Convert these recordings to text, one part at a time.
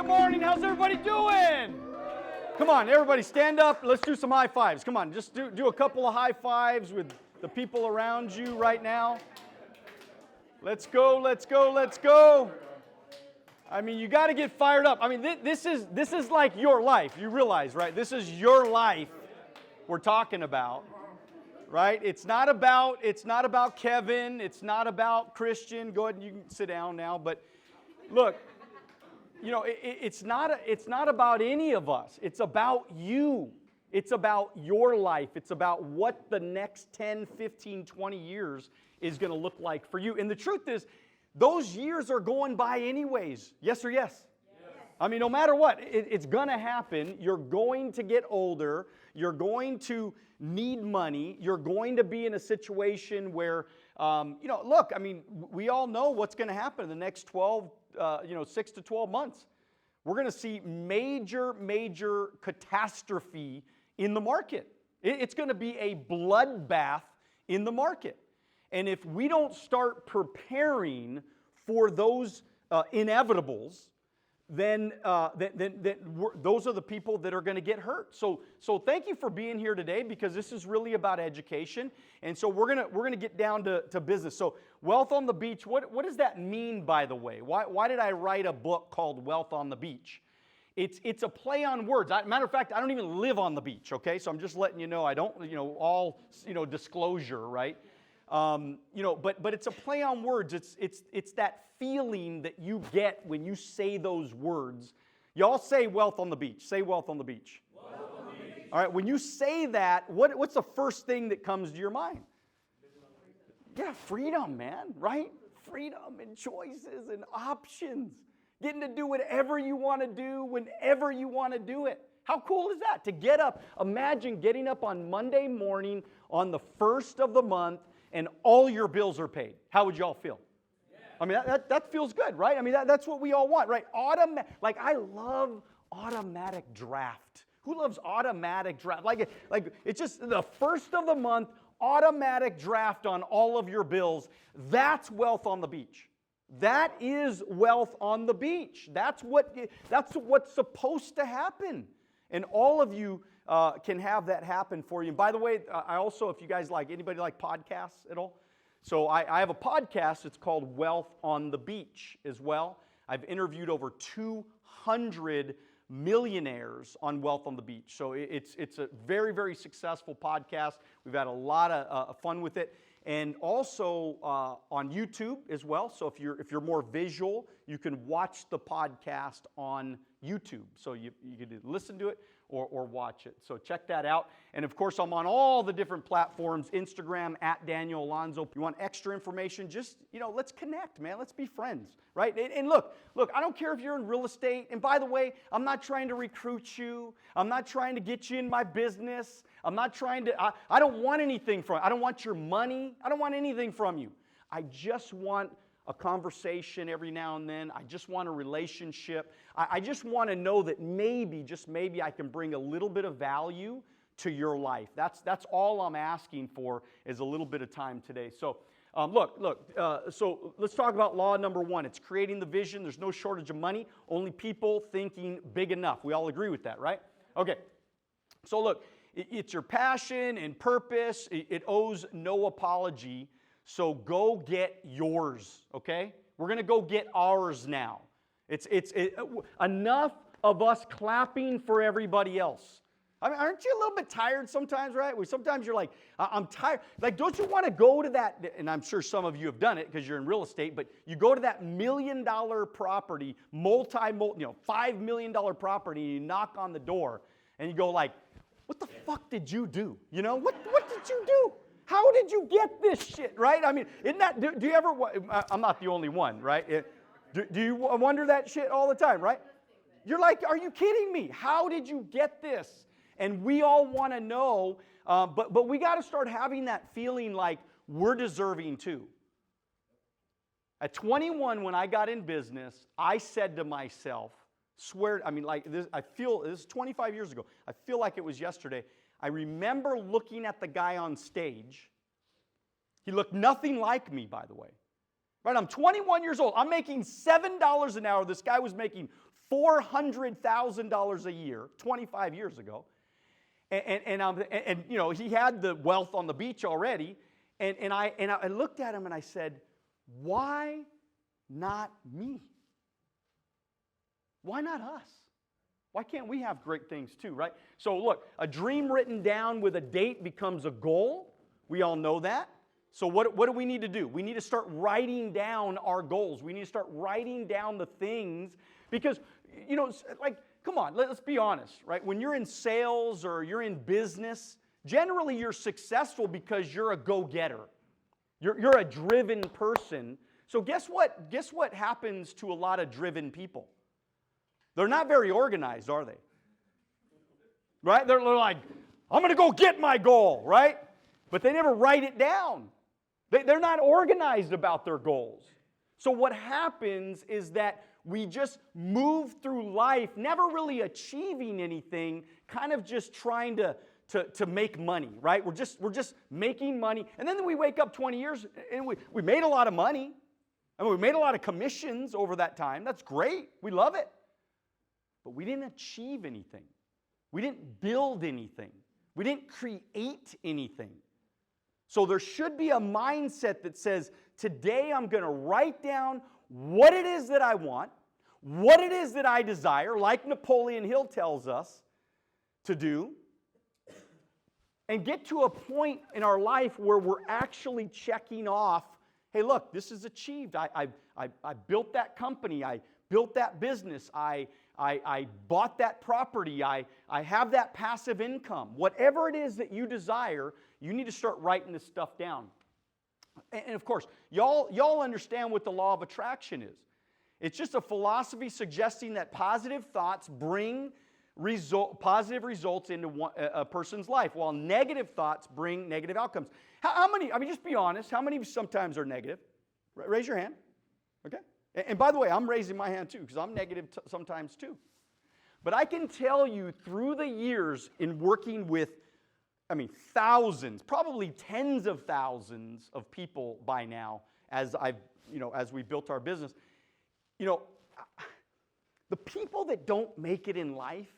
good morning. How's everybody doing? Come on, everybody stand up. Let's do some high fives. Come on, just do a couple of high fives with the people around you right now. Let's go, let's go, let's go. I mean, you got to get fired up. I mean, this is like your life. You realize, right? This is your life we're talking about, right? It's not about Kevin. It's not about Christian. Go ahead and you can sit down now. But look, you know, it's not about any of us. It's about you. It's about your life. It's about what the next 10, 15, 20 years is going to look like for you. And the truth is, those years are going by anyways. Yes or yes? Yes. I mean, no matter what, it's going to happen. You're going to get older. You're going to need money. You're going to be in a situation where, look, I mean, we all know what's going to happen in the next 6 to 12 months. We're going to see major catastrophe in the market. It's going to be a bloodbath in the market. And if we don't start preparing for those inevitables, then those are the people that are going to get hurt. So thank you for being here today, because this is really about education. And so we're gonna get down to business. So Wealth on the Beach, what does that mean, by the way? Why did I write a book called Wealth on the Beach? It's a play on words. Matter of fact, I don't even live on the beach, okay? So I'm just letting you know, I don't, all, disclosure, right? But it's a play on words. It's that feeling that you get when you say those words. Y'all say wealth on the beach. Say wealth on the beach. Wealth on the beach. All right, when you say that, what's the first thing that comes to your mind? Yeah, freedom, man, right? Freedom and choices and options. Getting to do whatever you want to do whenever you want to do it. How cool is that? To get up, imagine getting up on Monday morning on the 1st of the month and all your bills are paid. How would y'all feel? Yeah. I mean, that feels good, right? I mean, that's what we all want, right? I love automatic draft. Who loves automatic draft? Like it's just the 1st of the month, automatic draft on all of your bills. That's wealth on the beach. That is wealth on the beach. That's what's supposed to happen. And all of you can have that happen for you. And by the way, I also, if you guys anybody like podcasts at all? So I have a podcast. It's called Wealth on the Beach as well. I've interviewed over 200 millionaires on Wealth on the Beach. So it's a very, very successful podcast. We've had a lot of fun with it. And also on YouTube as well. So if you're more visual, you can watch the podcast on YouTube. So you can listen to it or watch it. So check that out. And of course, I'm on all the different platforms, Instagram, @Daniel Alonzo. If you want extra information, just, let's connect, man. Let's be friends, right? And look, I don't care if you're in real estate. And by the way, I'm not trying to recruit you. I'm not trying to get you in my business. I'm not trying to, I don't want anything from you. I don't want your money. I don't want anything from you. I just want a conversation every now and then. I just want a relationship. I just want to know that maybe, just maybe, I can bring a little bit of value to your life. That's all I'm asking for, is a little bit of time today. So so let's talk about law number 1. It's creating the vision. There's no shortage of money, only people thinking big enough. We all agree with that, right? Okay. So look, it's your passion and purpose. It owes no apology. So go get yours, okay? We're going to go get ours now. It's enough of us clapping for everybody else. I mean, aren't you a little bit tired sometimes, right? Sometimes you're like, I'm tired. Like, don't you want to go to that, and I'm sure some of you have done it because you're in real estate, but you go to that $1 million property, $5 million property, and you knock on the door, and you go like, what the fuck did you do? What did you do? How did you get this shit, right? I mean, isn't that, do you ever, I'm not the only one, right? Do you wonder that shit all the time, right? You're like, are you kidding me? How did you get this? And we all want to know, but we got to start having that feeling like we're deserving too. At 21, when I got in business, I said to myself, I feel, this is 25 years ago. I feel like it was yesterday. I remember looking at the guy on stage. He looked nothing like me, by the way. Right, I'm 21 years old. I'm making $7 an hour. This guy was making $400,000 a year 25 years ago. And you know, he had the wealth on the beach already. And I looked at him and I said, why not me? Why not us? Why can't we have great things too, right? So look, a dream written down with a date becomes a goal. We all know that. So what do we need to do? We need to start writing down our goals. We need to start writing down the things because, you know, like, come on, let's be honest, right? When you're in sales or you're in business, generally you're successful because you're a go-getter. You're a driven person. So guess what? Guess what happens to a lot of driven people? They're not very organized, are they? Right? They're like, I'm going to go get my goal, right? But they never write it down. They're not organized about their goals. So what happens is that we just move through life, never really achieving anything, kind of just trying to make money, right? We're just making money. And then we wake up 20 years and we made a lot of money. I mean, we made a lot of commissions over that time. That's great. We love it. But we didn't achieve anything. We didn't build anything. We didn't create anything. So there should be a mindset that says, today I'm going to write down what it is that I want, what it is that I desire, like Napoleon Hill tells us to do, and get to a point in our life where we're actually checking off, hey, look, this is achieved. I built that company. I built that business. I bought that property. I have that passive income. Whatever it is that you desire, you need to start writing this stuff down. And of course, y'all understand what the law of attraction is. It's just a philosophy suggesting that positive thoughts bring positive results into a person's life, while negative thoughts bring negative outcomes. How many, I mean, just be honest, how many of you sometimes are negative? Raise your hand, okay? And by the way, I'm raising my hand too, because I'm negative sometimes too. But I can tell you through the years in working with, I mean, thousands, probably tens of thousands of people by now, as we built our business, the people that don't make it in life,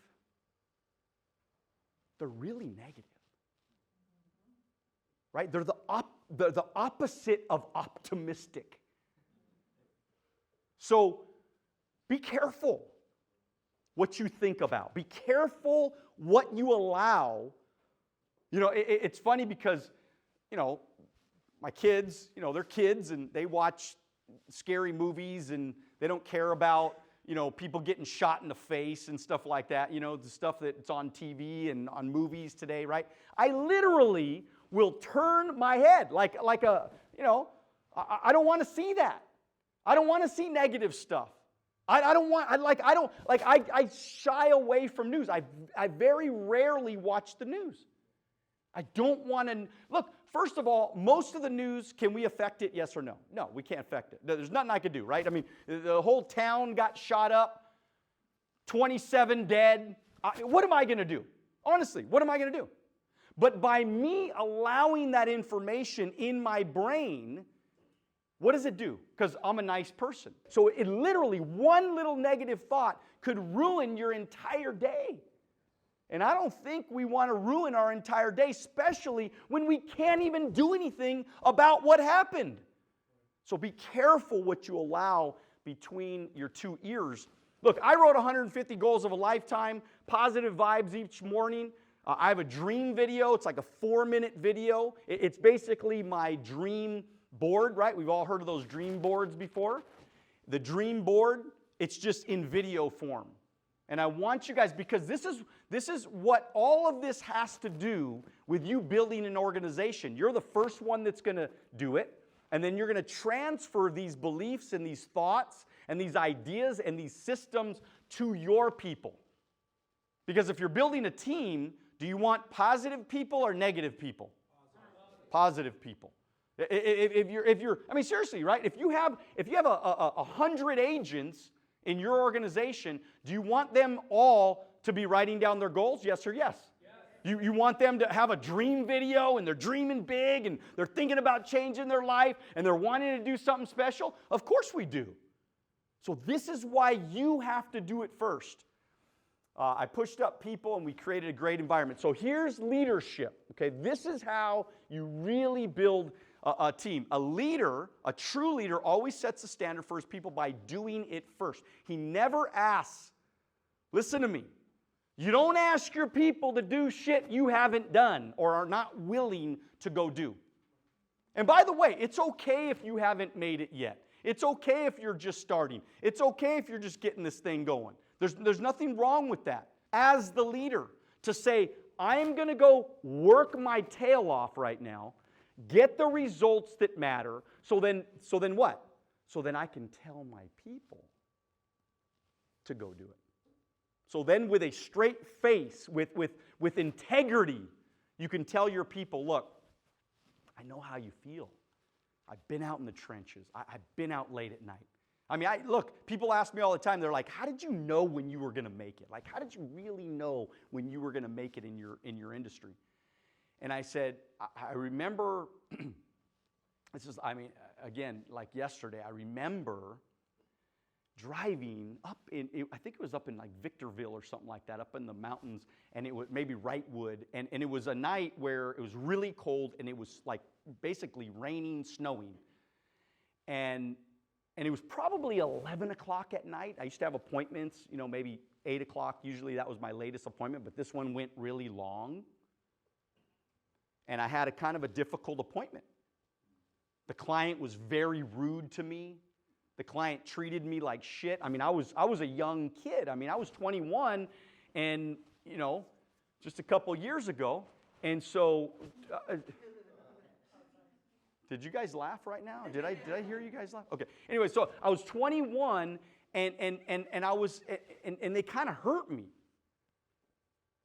they're really negative, right? They're the opposite of optimistic. So be careful what you think about. Be careful what you allow. It's funny because, my kids, they're kids and they watch scary movies and they don't care about, people getting shot in the face and stuff like that, the stuff that's on TV and on movies today, right? I literally will turn my head I don't want to see that. I don't want to see negative stuff. I shy away from news. I very rarely watch the news. I don't want to, look, first of all, most of the news, can we affect it, yes or no? No, we can't affect it. There's nothing I could do, right? I mean, the whole town got shot up, 27 dead. What am I going to do? Honestly, what am I going to do? But by me allowing that information in my brain, what does it do? Because I'm a nice person. So it literally, one little negative thought could ruin your entire day. And I don't think we want to ruin our entire day, especially when we can't even do anything about what happened. So be careful what you allow between your two ears. Look, I wrote 150 goals of a lifetime, positive vibes each morning. I have a dream video. It's like a 4-minute video. It's basically my dream board, right? We've all heard of those dream boards before. The dream board, it's just in video form. And I want you guys, because this is what all of this has to do with you building an organization. You're the first one that's going to do it, and then you're going to transfer these beliefs and these thoughts and these ideas and these systems to your people. Because if you're building a team, do you want positive people or negative people? Positive people. If you're, I mean, seriously, right? If you have 100 agents in your organization, do you want them all to be writing down their goals? Yes or yes? Yes. You want them to have a dream video and they're dreaming big and they're thinking about changing their life and they're wanting to do something special? Of course we do. So this is why you have to do it first. I pushed up people and we created a great environment. So here's leadership. Okay, this is how you really build a team. A leader, a true leader, always sets the standard for his people by doing it first. He never asks, listen to me, you don't ask your people to do shit you haven't done or are not willing to go do. And by the way, it's okay if you haven't made it yet. It's okay if you're just starting. It's okay if you're just getting this thing going. There's nothing wrong with that. As the leader, to say, I am going to go work my tail off right now, get the results that matter, so then what? So then I can tell my people to go do it. So then with a straight face, with integrity, you can tell your people, look, I know how you feel. I've been out in the trenches. I've been out late at night. I mean, look, people ask me all the time, they're like, how did you know when you were going to make it? Like, how did you really know when you were going to make it in your industry? And I said, I remember, again, like yesterday, I remember driving up I think it was up in like Victorville or something like that, up in the mountains, and it was maybe Wrightwood, and it was a night where it was really cold, and it was like basically raining, snowing. And it was probably 11 o'clock at night. I used to have appointments, maybe 8 o'clock. Usually that was my latest appointment, but this one went really long. And I had a kind of a difficult appointment. The client was very rude to me. The client treated me like shit. I mean, I was a young kid. I mean, I was 21 and, just a couple years ago. And so, did you guys laugh right now? Did I hear you guys laugh? Okay. Anyway, so I was 21 and I was, and they kind of hurt me.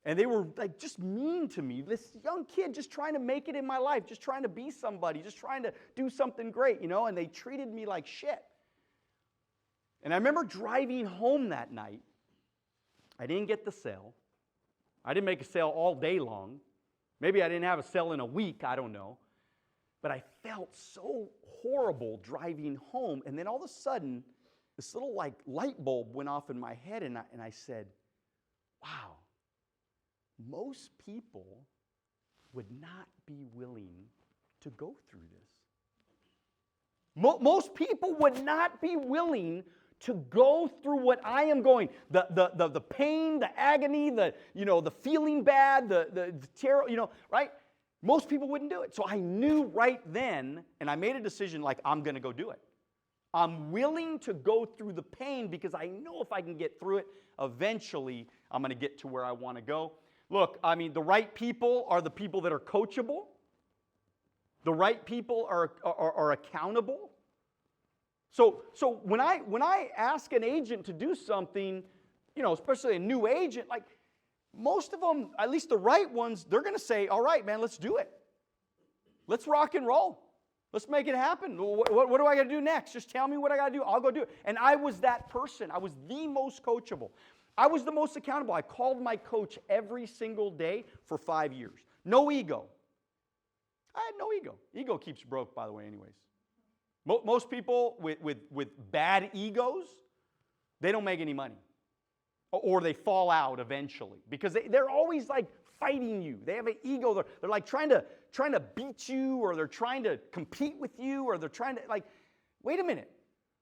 And they were like just mean to me. This young kid just trying to make it in my life, just trying to be somebody, just trying to do something great, and they treated me like shit. And I remember driving home that night. I didn't get the sale. I didn't make a sale all day long. Maybe I didn't have a sale in a week, I don't know. But I felt so horrible driving home. And then all of a sudden, this little like light bulb went off in my head, and I said, wow, most people would not be willing to go through this. Most people would not be willing to go through what I am going. The pain, the agony, the feeling bad, the terror, right? Most people wouldn't do it. So I knew right then, and I made a decision like, I'm going to go do it. I'm willing to go through the pain because I know if I can get through it, eventually I'm going to get to where I want to go. Look, I mean, the right people are the people that are coachable. The right people are accountable. So when I ask an agent to do something, especially a new agent, like most of them, at least the right ones, they're going to say, all right, man, let's do it. Let's rock and roll. Let's make it happen. What do I got to do next? Just tell me what I got to do. I'll go do it. And I was that person. I was the most coachable. I was the most accountable. I called my coach every single day for 5 years. No ego. I had no ego. Ego keeps you broke, by the way, anyways. Most people with bad egos, they don't make any money. Or they fall out eventually. Because they're always like fighting you. They have an ego. They're like trying to beat you, or they're trying to compete with you, or they're trying to like, wait a minute.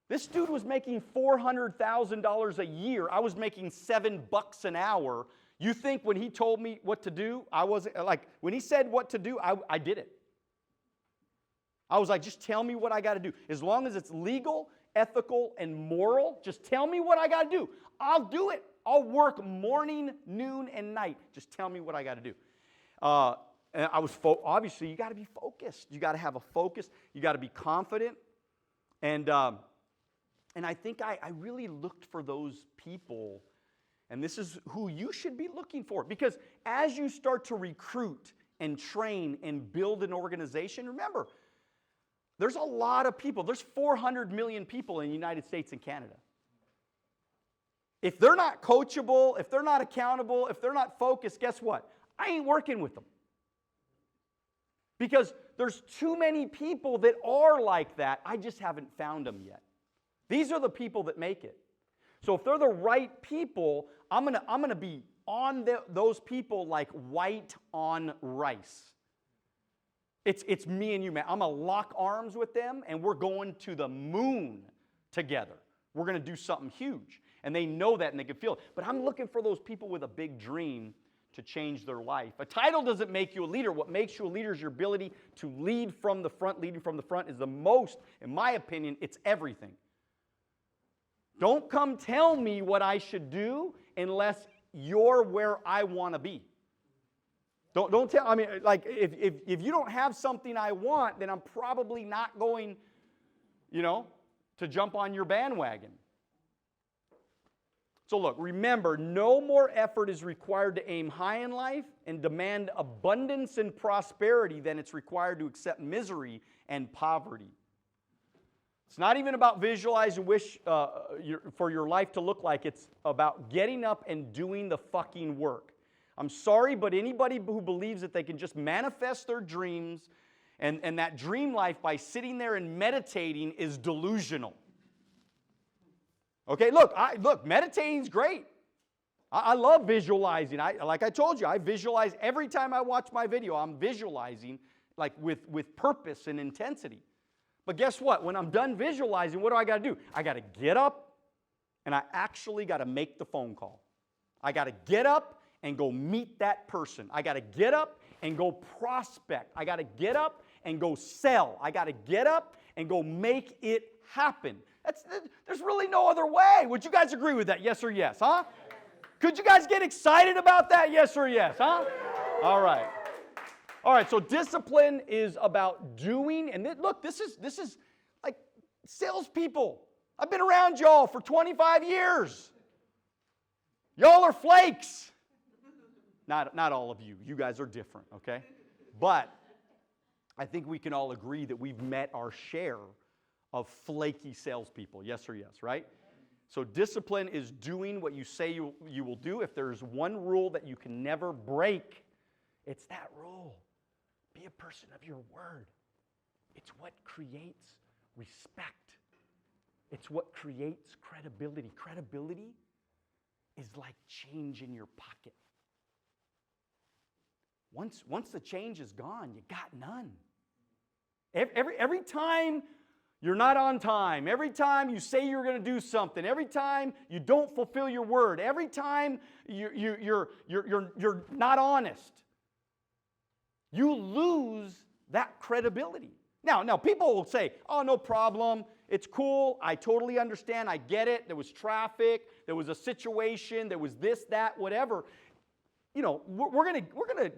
This dude was making $400,000 a year. I was making $7 an hour. You think when he told me what to do, I wasn't like, when he said what to do, I did it. I was like, just tell me what I got to do. As long as it's legal, ethical, and moral, just tell me what I got to do. I'll do it. I'll work morning, noon, and night. Just tell me what I got to do. And I was obviously, you got to be focused. You got to have a focus. You got to be confident. And I think I really looked for those people, and this is who you should be looking for. Because as you start to recruit and train and build an organization, remember, there's a lot of people. There's 400 million people in the United States and Canada. If they're not coachable, if they're not accountable, if they're not focused, guess what? I ain't working with them. Because there's too many people that are like that. I just haven't found them yet. These are the people that make it. So if they're the right people, I'm gonna be on those people like white on rice. It's me and you, man. I'm gonna lock arms with them, and we're going to the moon together. We're gonna do something huge. And they know that, and they can feel it. But I'm looking for those people with a big dream to change their life. A title doesn't make you a leader. What makes you a leader is your ability to lead from the front. Leading from the front is the most, in my opinion, it's everything. Don't come tell me what I should do unless you're where I want to be. Don't tell, I mean, like, if you don't have something I want, then I'm probably not going, to jump on your bandwagon. So look, remember, no more effort is required to aim high in life and demand abundance and prosperity than it's required to accept misery and poverty. It's not even about visualize and wish for your life to look like. It's about getting up and doing the fucking work. I'm sorry, but anybody who believes that they can just manifest their dreams and that dream life by sitting there and meditating is delusional. Okay, look, meditating's great. I love visualizing. Like I told you, I visualize every time I watch my video. I'm visualizing like with purpose and intensity. But guess what? When I'm done visualizing, what do I got to do? I got to get up, and I actually got to make the phone call. I got to get up and go meet that person. I got to get up and go prospect. I got to get up and go sell. I got to get up and go make it happen. There's really no other way. Would you guys agree with that? Yes or yes, huh? Could you guys get excited about that? Yes or yes, huh? All right. All right, so discipline is about doing, and look, this is like salespeople. I've been around y'all for 25 years. Y'all are flakes. Not all of you. You guys are different, okay? But I think we can all agree that we've met our share of flaky salespeople. Yes or yes, right? So discipline is doing what you say you will do. If there's one rule that you can never break, it's that rule. Be a person of your word. It's what creates respect. It's what creates credibility. Credibility is like change in your pocket. Once the change is gone, you got none. Every time you're not on time, every time you say you're going to do something, every time you don't fulfill your word, every time you're not honest, you lose that credibility. Now, people will say, oh, no problem. It's cool. I totally understand. I get it. There was traffic. There was a situation. There was this, that, whatever. We're gonna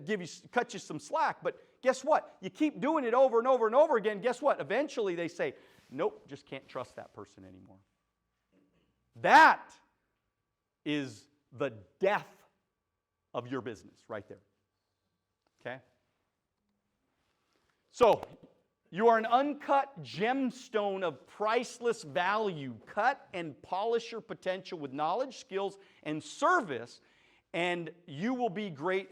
cut you some slack. But guess what? You keep doing it over and over and over again. Guess what? Eventually they say, nope, just can't trust that person anymore. That is the death of your business right there. Okay? So, you are an uncut gemstone of priceless value. Cut and polish your potential with knowledge, skills, and service, and you will be great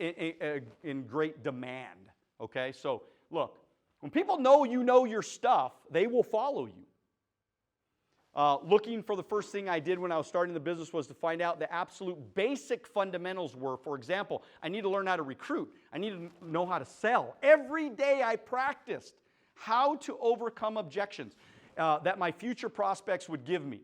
in great demand. Okay? So, look, when people know you know your stuff, they will follow you. Looking for the first thing I did when I was starting the business was to find out the absolute basic fundamentals were. For example, I need to learn how to recruit. I need to know how to sell. Every day I practiced how to overcome objections that my future prospects would give me.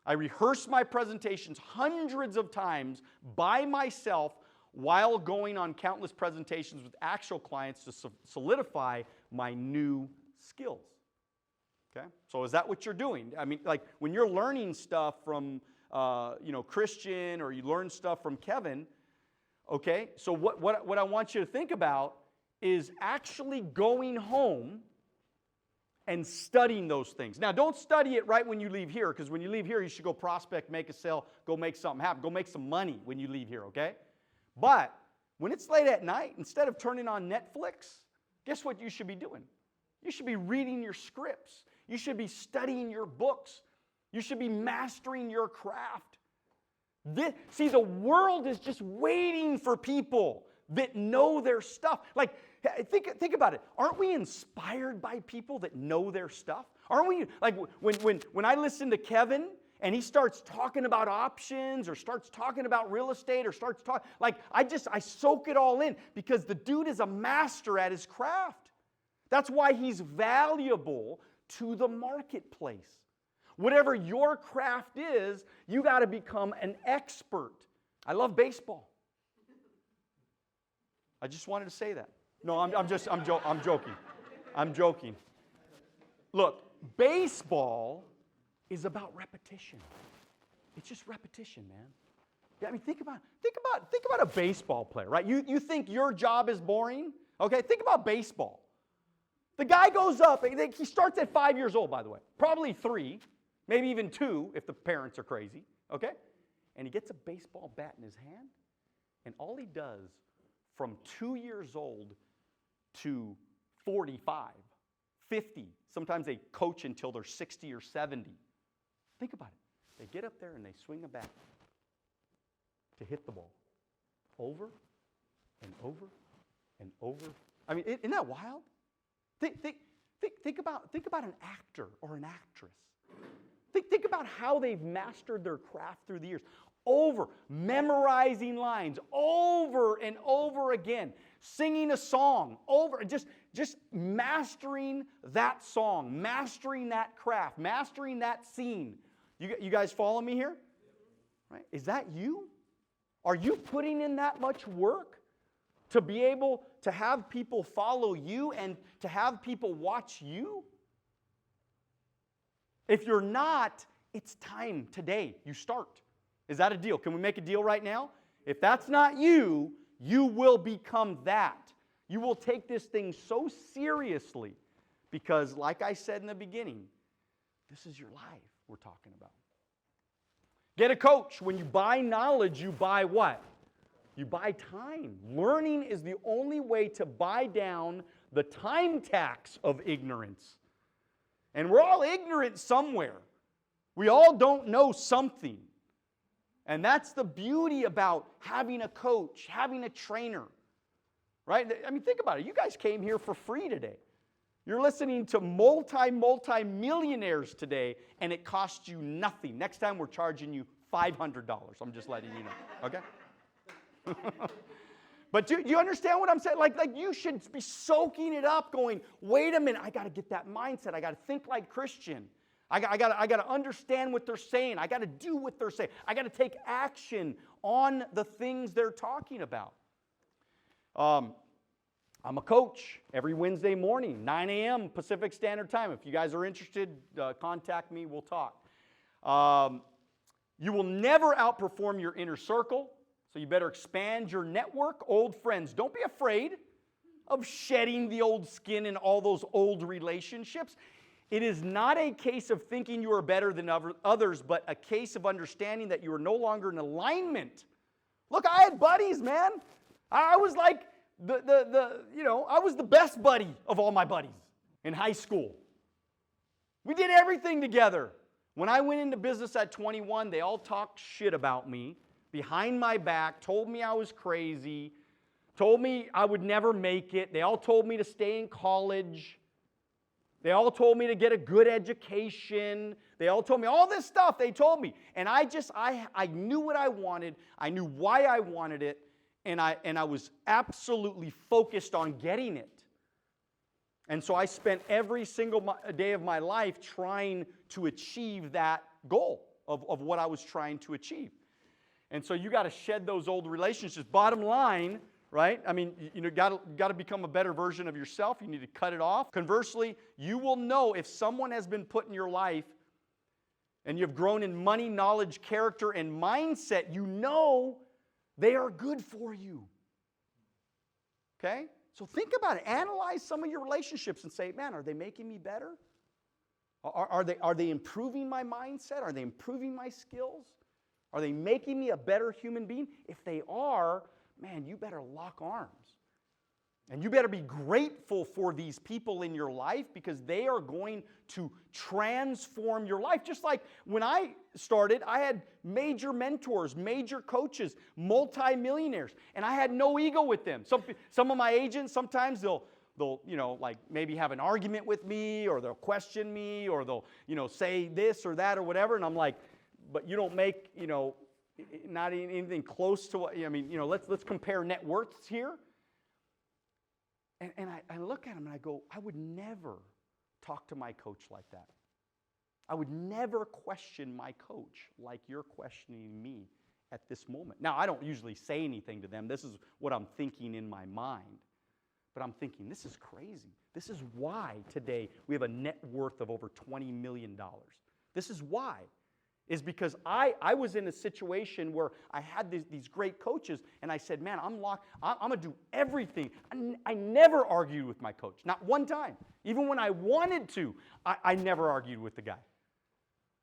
I rehearsed my presentations hundreds of times by myself while going on countless presentations with actual clients to solidify my new skills. Okay? So is that what you're doing? I mean, like when you're learning stuff from, Christian, or you learn stuff from Kevin, okay? So what I want you to think about is actually going home and studying those things. Now, don't study it right when you leave here, because when you leave here, you should go prospect, make a sale, go make something happen, go make some money when you leave here, okay? But when it's late at night, instead of turning on Netflix, guess what you should be doing? You should be reading your scripts. You should be studying your books. You should be mastering your craft. See, the world is just waiting for people that know their stuff. Like, think about it. Aren't we inspired by people that know their stuff? Aren't we? Like, when I listen to Kevin and he starts talking about options or starts talking about real estate or starts talking, like, I soak it all in because the dude is a master at his craft. That's why he's valuable to the marketplace. Whatever your craft is, you got to become an expert. I love baseball. I just wanted to say that. No, I'm joking. I'm joking. Look, baseball is about repetition. It's just repetition, man. Yeah, I mean, think about a baseball player, right? You think your job is boring? Okay, think about baseball. The guy goes up, he starts at 5 years old, by the way. Probably 3, maybe even 2 if the parents are crazy, okay? And he gets a baseball bat in his hand, and all he does from 2 years old to 45, 50, sometimes they coach until they're 60 or 70. Think about it. They get up there and they swing a bat to hit the ball over and over and over. I mean, isn't that wild? Think about an actor or an actress. Think about how they've mastered their craft through the years. Memorizing lines over and over again. Singing a song just mastering that song, mastering that craft, mastering that scene. You guys follow me here? Right? Is that you? Are you putting in that much work to be able to have people follow you and to have people watch you? If you're not, it's time today. You start. Is that a deal? Can we make a deal right now? If that's not you, you will become that. You will take this thing so seriously because, like I said in the beginning, this is your life we're talking about. Get a coach. When you buy knowledge, you buy what? You buy time. Learning is the only way to buy down the time tax of ignorance. And we're all ignorant somewhere. We all don't know something. And that's the beauty about having a coach, having a trainer. Right? I mean, think about it. You guys came here for free today. You're listening to multi-millionaires today, and it costs you nothing. Next time, we're charging you $500. I'm just letting you know. Okay? But do you understand what I'm saying? Like you should be soaking it up, going, wait a minute, I got to get that mindset. I got to think like Christian. I got to understand what they're saying. I got to do what they're saying. I got to take action on the things they're talking about. I'm a coach every Wednesday morning, 9 a.m. Pacific Standard Time. If you guys are interested, contact me. We'll talk. You will never outperform your inner circle, so you better expand your network. Old friends, don't be afraid of shedding the old skin in all those old relationships. It is not a case of thinking you are better than others, but a case of understanding that you are no longer in alignment. Look, I had buddies, man. I was like I was the best buddy of all my buddies in high school. We did everything together. When I went into business at 21, they all talked shit about me behind my back, told me I was crazy, told me I would never make it. They all told me to stay in college. They all told me to get a good education. They all told me all this stuff they told me. And I knew what I wanted. I knew why I wanted it. And I was absolutely focused on getting it. And so I spent every single day of my life trying to achieve that goal of what I was trying to achieve. And so you got to shed those old relationships. Bottom line, right? I mean, got to become a better version of yourself. You need to cut it off. Conversely, you will know if someone has been put in your life and you've grown in money, knowledge, character, and mindset, you know they are good for you. Okay? So think about it. Analyze some of your relationships and say, man, are they making me better? Are they improving my mindset? Are they improving my skills? Are they making me a better human being? If they are, man, you better lock arms. And you better be grateful for these people in your life because they are going to transform your life. Just like when I started, I had major mentors, major coaches, multimillionaires, and I had no ego with them. Some of my agents, sometimes they'll like maybe have an argument with me, or they'll question me, or they'll, say this or that or whatever, and I'm like, but you don't make, not anything close to what, let's compare net worths here. And I look at him and I go, I would never talk to my coach like that. I would never question my coach like you're questioning me at this moment. Now, I don't usually say anything to them. This is what I'm thinking in my mind. But I'm thinking, this is crazy. This is why today we have a net worth of over $20 million. This is why. Is because I was in a situation where I had these great coaches, and I said, man, I'm going to do everything. I never argued with my coach, not one time. Even when I wanted to, I never argued with the guy.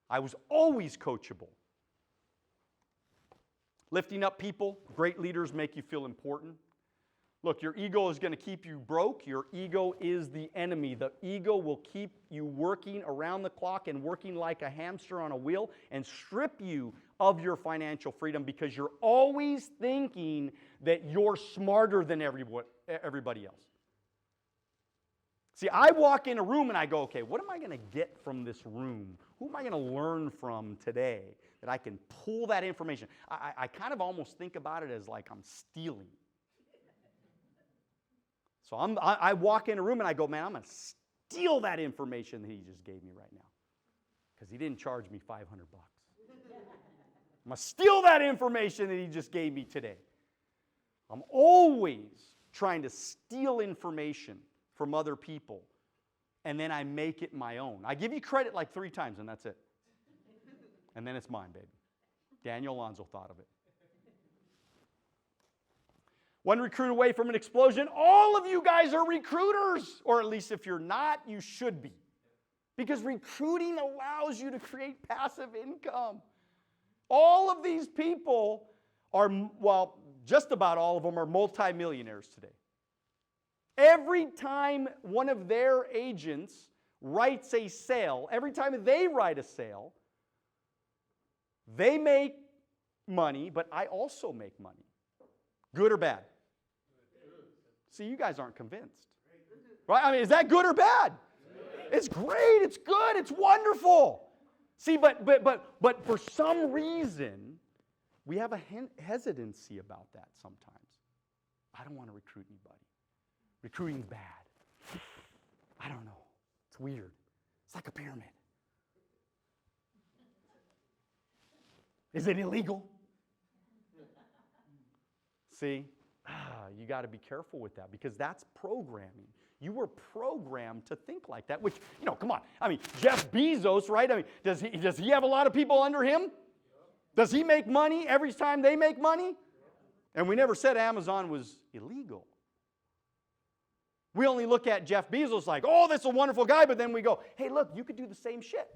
I was always coachable. Lifting up people, great leaders make you feel important. Look, your ego is going to keep you broke. Your ego is the enemy. The ego will keep you working around the clock and working like a hamster on a wheel and strip you of your financial freedom because you're always thinking that you're smarter than everybody else. See, I walk in a room and I go, okay, what am I going to get from this room? Who am I going to learn from today that I can pull that information? I kind of almost think about it as like I'm stealing. So I walk in a room and I go, man, I'm going to steal that information that he just gave me right now because he didn't charge me $500. I'm going to steal that information that he just gave me today. I'm always trying to steal information from other people, and then I make it my own. I give you credit like 3 times, and that's it. And then it's mine, baby. Daniel Alonzo thought of it. One recruit away from an explosion. All of you guys are recruiters, or at least if you're not, you should be. Because recruiting allows you to create passive income. All of these people are, well, just about all of them are multimillionaires today. Every time one of their agents writes a sale, every time they write a sale, they make money, but I also make money. Good or bad? See, you guys aren't convinced. Right? I mean, is that good or bad? It's great, it's good, it's wonderful. See, but for some reason, we have a hesitancy about that sometimes. I don't want to recruit anybody. Recruiting's bad. I don't know. It's weird. It's like a pyramid. Is it illegal? See, you got to be careful with that because that's programming. You were programmed to think like that, which, come on. I mean, Jeff Bezos, right? I mean, does he have a lot of people under him? Does he make money every time they make money? And we never said Amazon was illegal. We only look at Jeff Bezos like, oh, that's a wonderful guy, but then we go, hey, look, you could do the same shit.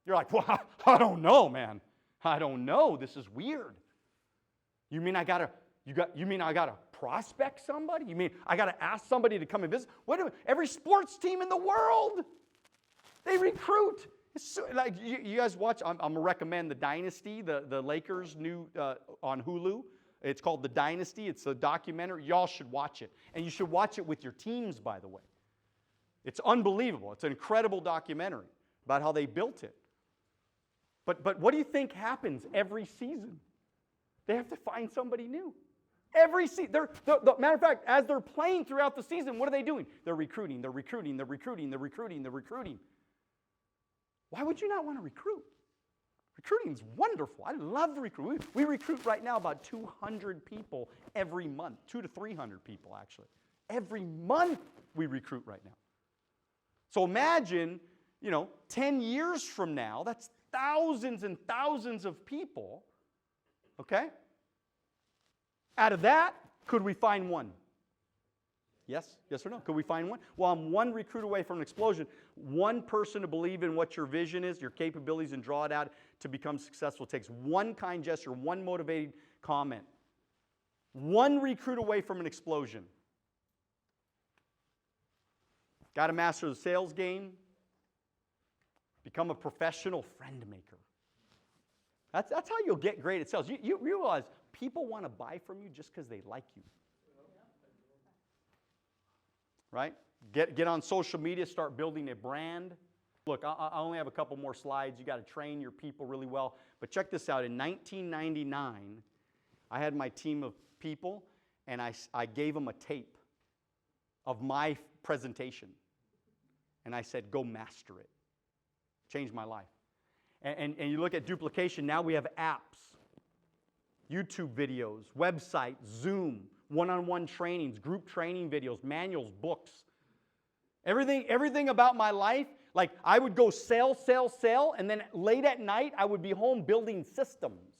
You're like, well, I don't know, man. I don't know. This is weird. You mean I gotta prospect somebody? You mean I gotta ask somebody to come and visit? Every sports team in the world, they recruit. Like you guys watch. I'm gonna recommend The Dynasty, the Lakers new on Hulu. It's called The Dynasty. It's a documentary. Y'all should watch it, and you should watch it with your teams. By the way, it's unbelievable. It's an incredible documentary about how they built it. But what do you think happens every season? They have to find somebody new. Every season. Matter of fact, as they're playing throughout the season, what are they doing? They're recruiting. Why would you not want to recruit? Recruiting is wonderful. I love recruiting. We recruit right now about 200 people every month, 200 to 300 people actually. Every month we recruit right now. So imagine, 10 years from now, that's thousands and thousands of people, okay? Out of that, could we find one? Yes? Yes or no? Could we find one? Well, I'm one recruit away from an explosion. One person to believe in what your vision is, your capabilities, and draw it out to become successful. It takes one kind gesture, one motivated comment. One recruit away from an explosion. Got to master the sales game. Become a professional friend maker. That's how you'll get great at sales. You realize people want to buy from you just because they like you. Right? Get on social media, start building a brand. Look, I only have a couple more slides. You got to train your people really well. But check this out. In 1999, I had my team of people, and I gave them a tape of my presentation. And I said, go master it. Changed my life. And you look at duplication, now we have apps, YouTube videos, website, Zoom, one-on-one trainings, group training videos, manuals, books. Everything about my life, like I would go sell, and then late at night I would be home building systems.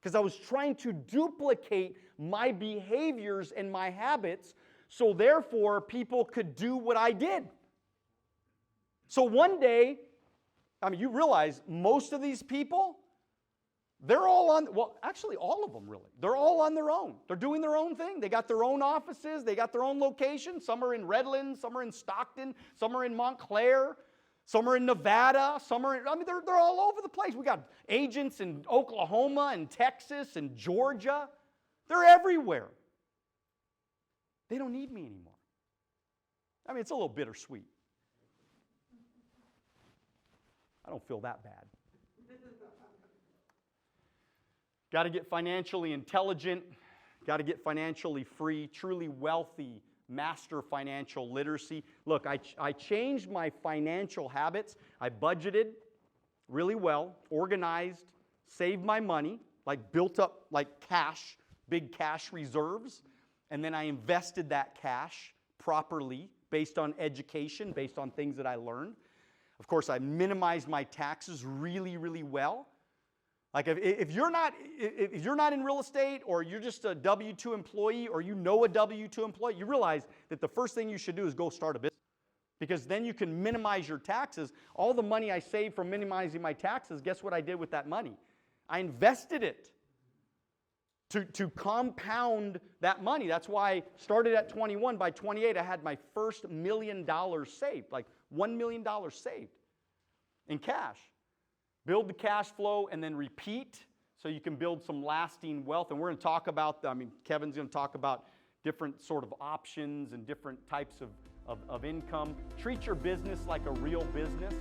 Because I was trying to duplicate my behaviors and my habits so therefore people could do what I did. So one day, I mean, you realize most of these people, they're all on, well, actually all of them really. They're all on their own. They're doing their own thing. They got their own offices. They got their own locations. Some are in Redlands. Some are in Stockton. Some are in Montclair. Some are in Nevada. Some are in, I mean, they're all over the place. We got agents in Oklahoma and Texas and Georgia. They're everywhere. They don't need me anymore. I mean, it's a little bittersweet. I don't feel that bad. Got to get financially intelligent. Got to get financially free, truly wealthy, master financial literacy. Look, I changed my financial habits. I budgeted really well, organized, saved my money, like built up like cash, big cash reserves, and then I invested that cash properly based on education, based on things that I learned. Of course, I minimized my taxes really, really well. Like if you're not in real estate, or you're just a W-2 employee, or you know a W-2 employee, you realize that the first thing you should do is go start a business. Because then you can minimize your taxes. All the money I saved from minimizing my taxes, guess what I did with that money? I invested it to compound that money. That's why I started at 21. By 28, I had my first $1 million saved, like $1 million saved in cash. Build the cash flow and then repeat so you can build some lasting wealth. And we're going to talk about, Kevin's going to talk about different sort of options and different types of income. Treat your business like a real business.